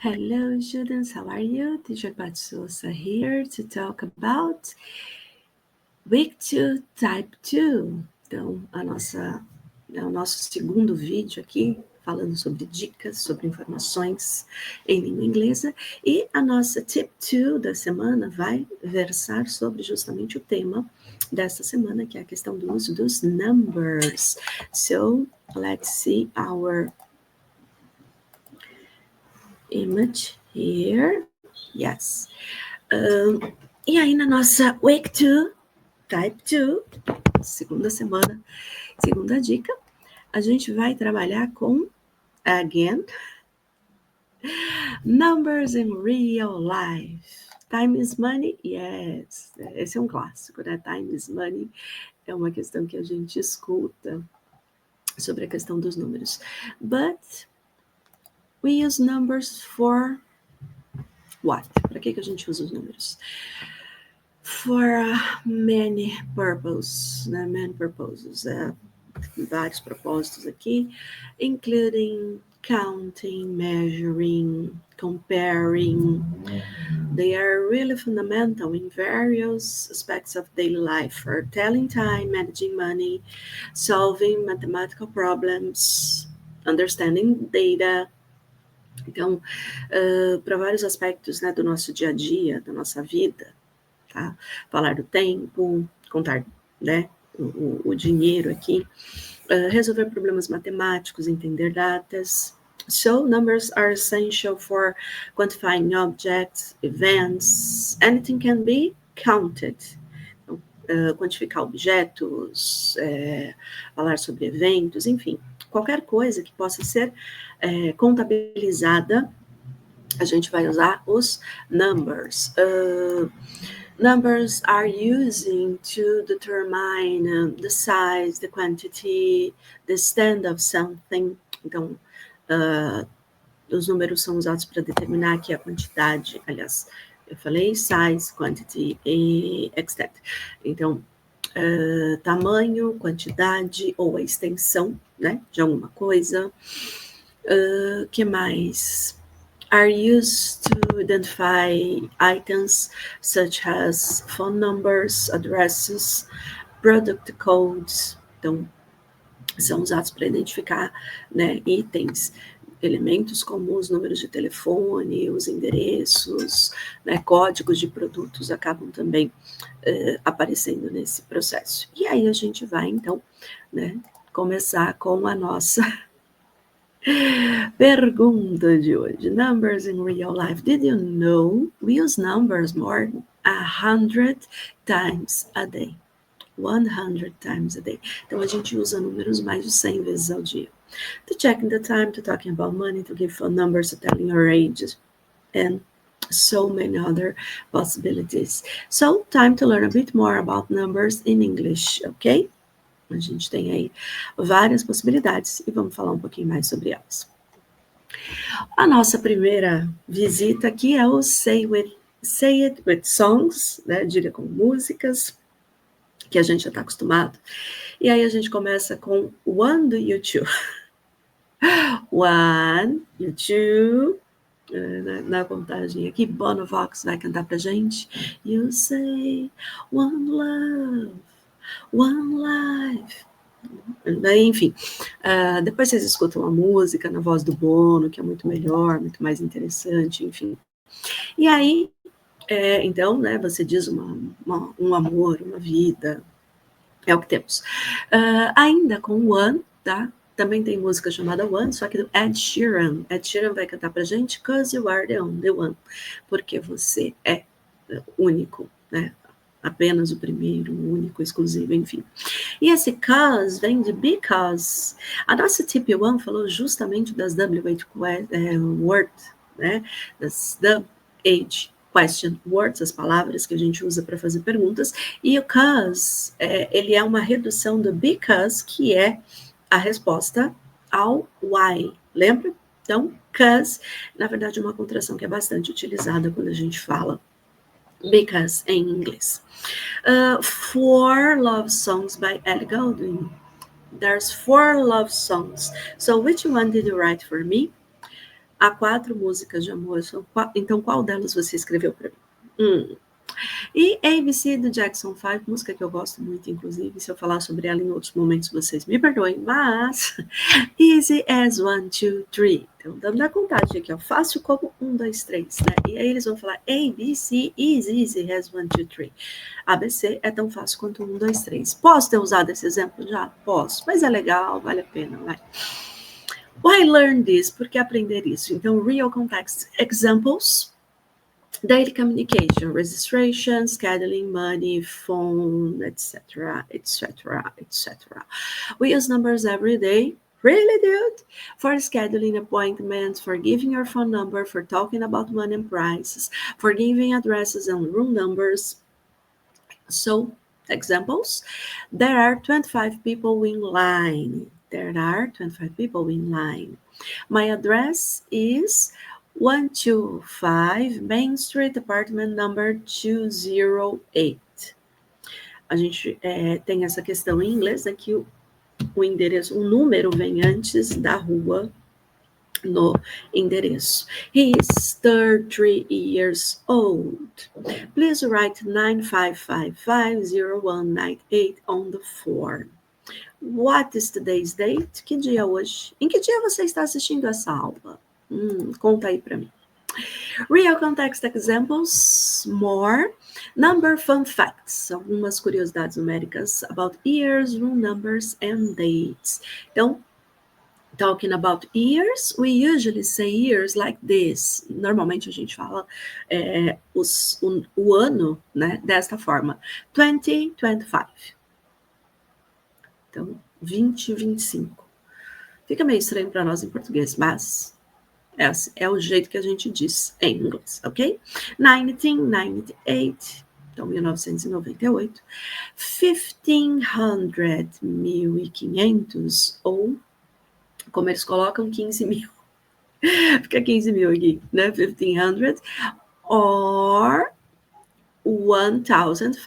Hello, students. How are you? Teacher Pat Souza here to talk about Week 2, Type 2. Então, o nosso segundo vídeo aqui, falando sobre dicas, sobre informações em língua inglesa. E a nossa Tip 2 da semana vai versar sobre justamente o tema dessa semana, que é a questão do uso dos numbers. So, let's see our image here. Yes. E aí, na nossa Week 2, Type 2, segunda semana, segunda dica, a gente vai trabalhar com, again, numbers in real life. Time is money? Yes. Esse é um clássico, né? Time is money é uma questão que a gente escuta sobre a questão dos números. But we use numbers for what? Para que a gente usa os números? For many purposes, né? Many purposes. Vários propósitos aqui, including counting, measuring, comparing. They are really fundamental in various aspects of daily life for telling time, managing money, solving mathematical problems, understanding data. Então, para vários aspectos, né, do nosso dia a dia, da nossa vida, tá? Falar do tempo, contar, né, o dinheiro aqui, resolver problemas matemáticos, entender datas. So, numbers are essential for quantifying objects, events, anything can be counted. Então, quantificar objetos, falar sobre eventos, enfim, qualquer coisa que possa ser contabilizada, a gente vai usar os numbers. Numbers are using to determine the size, the quantity, the extent of something. Então, os números são usados para determinar aqui a quantidade. Aliás, eu falei size, quantity e extent. Então, tamanho, quantidade ou a extensão, né, de alguma coisa. Que mais? Are used to identify items such as phone numbers, addresses, product codes. Então, são usados para identificar, né, itens, elementos como os números de telefone, os endereços, né, códigos de produtos acabam também aparecendo nesse processo. E aí a gente vai, então, né, começar com a nossa pergunta de hoje. Numbers in real life. Did you know we use numbers more than 100 times a day? 100 times a day. Então, a gente usa números mais de 100 vezes ao dia. To checking the time, to talking about money, to give phone numbers, to telling your age, and so many other possibilities. So, time to learn a bit more about numbers in English, ok? A gente tem aí várias possibilidades e vamos falar um pouquinho mais sobre elas. A nossa primeira visita aqui é o Say It With Songs, né? Diga com músicas, que a gente já está acostumado. E aí a gente começa com One Do You Two. One, you two. Na contagem aqui, Bono Vox vai cantar pra gente. You say one love, one life. Enfim, depois vocês escutam a música na voz do Bono, que é muito melhor, muito mais interessante, enfim. E aí, então, né, você diz um amor, uma vida, é o que temos. Ainda com One, tá? Também tem música chamada One, só que do Ed Sheeran. Ed Sheeran vai cantar pra gente, 'Cause you are the only one. Porque você é único, né? Apenas o primeiro, o único, exclusivo, enfim. E esse 'cause vem de because. A nossa Tip 1 falou justamente das W8 words, né? Das WH question words, as palavras que a gente usa para fazer perguntas. E o 'cause, ele é uma redução do because, que é a resposta ao why. Lembra? Então, 'cause, na verdade, é uma contração que é bastante utilizada quando a gente fala because em inglês. 4 love songs by Ellie Goulding. There's 4 love songs. So which one did you write for me? Há 4 músicas de amor. Então, qual delas você escreveu para mim? E ABC do Jackson 5, música que eu gosto muito, inclusive, se eu falar sobre ela em outros momentos, vocês me perdoem, mas easy as 1, 2, 3. Então, dando a contagem aqui, ó, fácil como 1, 2, 3, né? E aí eles vão falar ABC is easy as 1, 2, 3. ABC é tão fácil quanto 1, 2, 3. Posso ter usado esse exemplo já? Posso, mas é legal, vale a pena, vai. Why learn this? Por que aprender isso? Então, real context examples. Daily communication, registration, scheduling, money, phone, etc., etc., etc. We use numbers every day. Really, dude? For scheduling appointments, for giving your phone number, for talking about money and prices, for giving addresses and room numbers. So, examples. There are 25 people in line. There are 25 people in line. My address is 125 Main Street, apartment number 208. A gente tem essa questão em inglês, né, que o endereço, o número vem antes da rua no endereço. He is 33 years old. Please write 95550198 on the form. What is today's date? Que dia é hoje? Em que dia você está assistindo essa aula? Conta aí para mim. Real context examples, more. Number fun facts, algumas curiosidades numéricas about years, room numbers, and dates. Então, talking about years, we usually say years like this. Normalmente a gente fala o ano, né, desta forma. 2025. Então, 2025. Fica meio estranho para nós em português, mas é o jeito que a gente diz em inglês, ok? 1998, então 1998. 1500, 1500, ou, como eles colocam, 15 mil. Fica 15 mil aqui, né? 1500, or 1,500,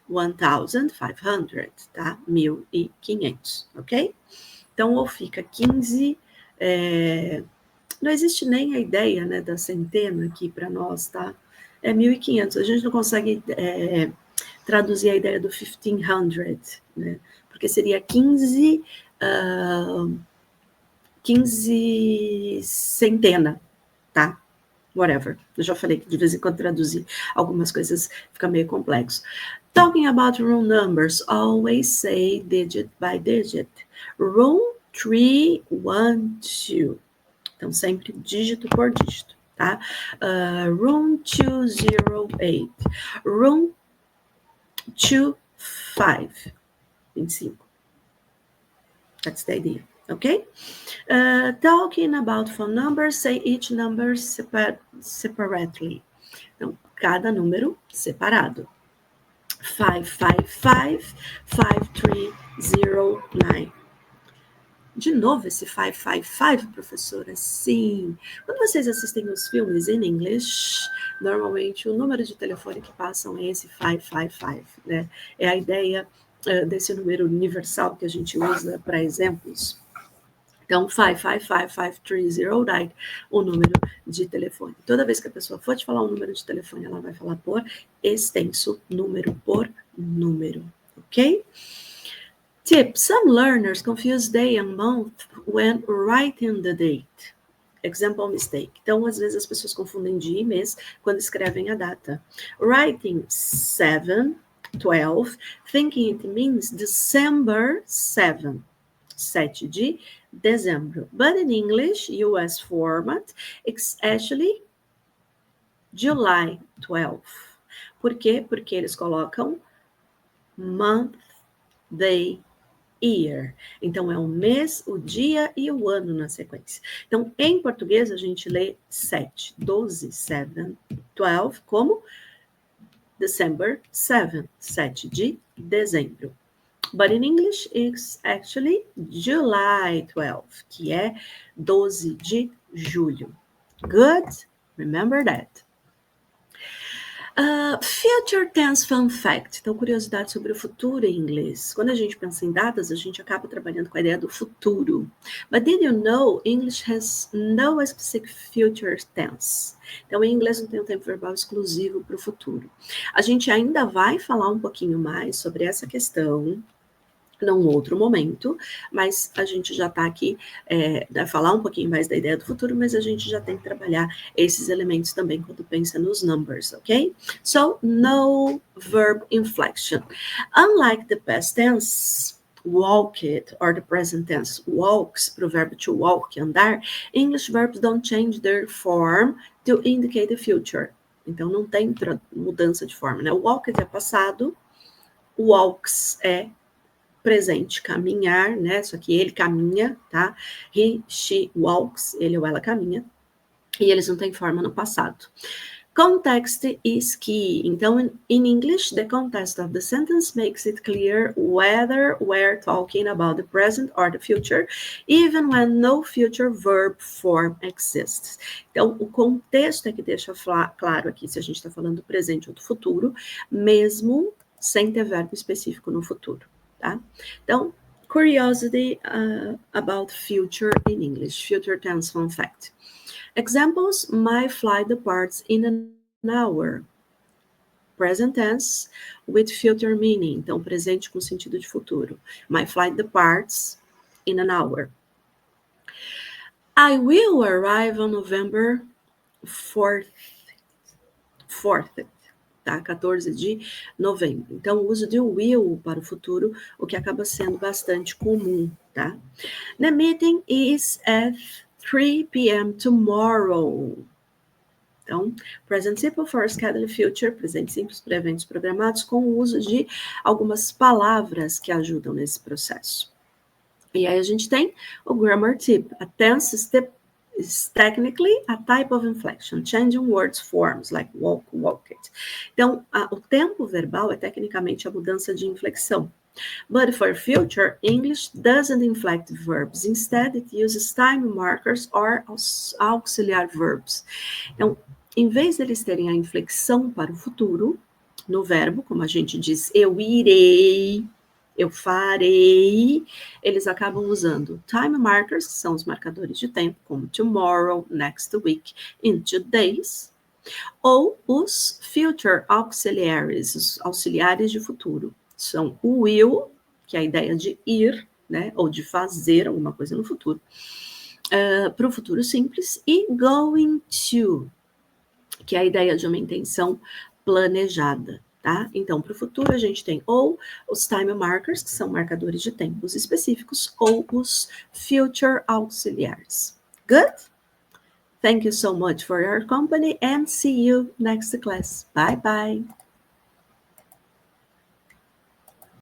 1,500, tá? 1.500, ok? Então, ou fica 15, não existe nem a ideia, né, da centena aqui para nós, tá? É 1.500, a gente não consegue traduzir a ideia do 1500, né? Porque seria 15 centena, tá? Whatever. Eu já falei que de vez em quando traduzir algumas coisas fica meio complexo. Talking about room numbers, always say digit by digit. Room 312. Então, sempre dígito por dígito, tá? Room 208. Room 25. 25. That's the idea, okay? Talking about phone numbers, say each number separately. Então, cada número separado. 555-5309. De novo esse 555, professora? Sim. Quando vocês assistem os filmes em inglês, normalmente o número de telefone que passam é esse 555, né? É a ideia desse número universal que a gente usa para exemplos. Então, 555-5309, o número de telefone. Toda vez que a pessoa for te falar um número de telefone, ela vai falar por extenso, número por número, ok? Tip: some learners confuse day and month when writing the date. Example mistake. Então, às vezes as pessoas confundem dia e mês quando escrevem a data. Writing 7/12, thinking it means December 7, 7 de dezembro. But in English, US format, it's actually July 12. Por quê? Porque eles colocam month, day, year. Então, é o mês, o dia e o ano na sequência. Então, em português, a gente lê 7, 12, 7, 12, como December 7, 7 de dezembro. But in English, it's actually July 12, que é 12 de julho. Good? Remember that. Future tense fun fact. Então, curiosidade sobre o futuro em inglês. Quando a gente pensa em datas, a gente acaba trabalhando com a ideia do futuro. But did you know English has no specific future tense? Então, em inglês não tem um tempo verbal exclusivo para o futuro. A gente ainda vai falar um pouquinho mais sobre essa questão num outro momento, mas a gente já está aqui, vai falar um pouquinho mais da ideia do futuro, mas a gente já tem que trabalhar esses elementos também quando pensa nos numbers, ok? So, no verb inflection. Unlike the past tense, walked, or the present tense, walks, para o verbo to walk, andar, English verbs don't change their form to indicate the future. Então, não tem mudança de forma, né? Walked é passado, walks é presente, caminhar, né? Só que ele caminha, tá? He, she walks, ele ou ela caminha. E eles não têm forma no passado. Context is key. Então, in English, the context of the sentence makes it clear whether we're talking about the present or the future, even when no future verb form exists. Então, o contexto é que deixa claro aqui se a gente está falando do presente ou do futuro, mesmo sem ter verbo específico no futuro. Tá? Então, curiosity about future in English, future tense fun fact. Examples, my flight departs in an hour. Present tense with future meaning, então presente com sentido de futuro. My flight departs in an hour. I will arrive on November 4th. Tá? 14 de novembro. Então, o uso de will para o futuro, o que acaba sendo bastante comum, tá? The meeting is at 3 p.m. tomorrow. Então, present simple for scheduled future, presente simples para eventos programados, com o uso de algumas palavras que ajudam nesse processo. E aí a gente tem o grammar tip, a tense step is technically a type of inflection, changing words forms, like walk, walked. Então, o tempo verbal é tecnicamente a mudança de inflexão. But for future, English doesn't inflect verbs. Instead, it uses time markers or auxiliar verbs. Então, em vez deles terem a inflexão para o futuro, no verbo, como a gente diz, eu irei, eu farei, eles acabam usando time markers, que são os marcadores de tempo, como tomorrow, next week, in 2 days, ou os future auxiliaries, os auxiliares de futuro. São o will, que é a ideia de ir, né, ou de fazer alguma coisa no futuro, para o futuro simples, e going to, que é a ideia de uma intenção planejada. Tá? Então, para o futuro, a gente tem ou os time markers, que são marcadores de tempos específicos, ou os future auxiliares. Good? Thank you so much for your company and see you next class. Bye, bye.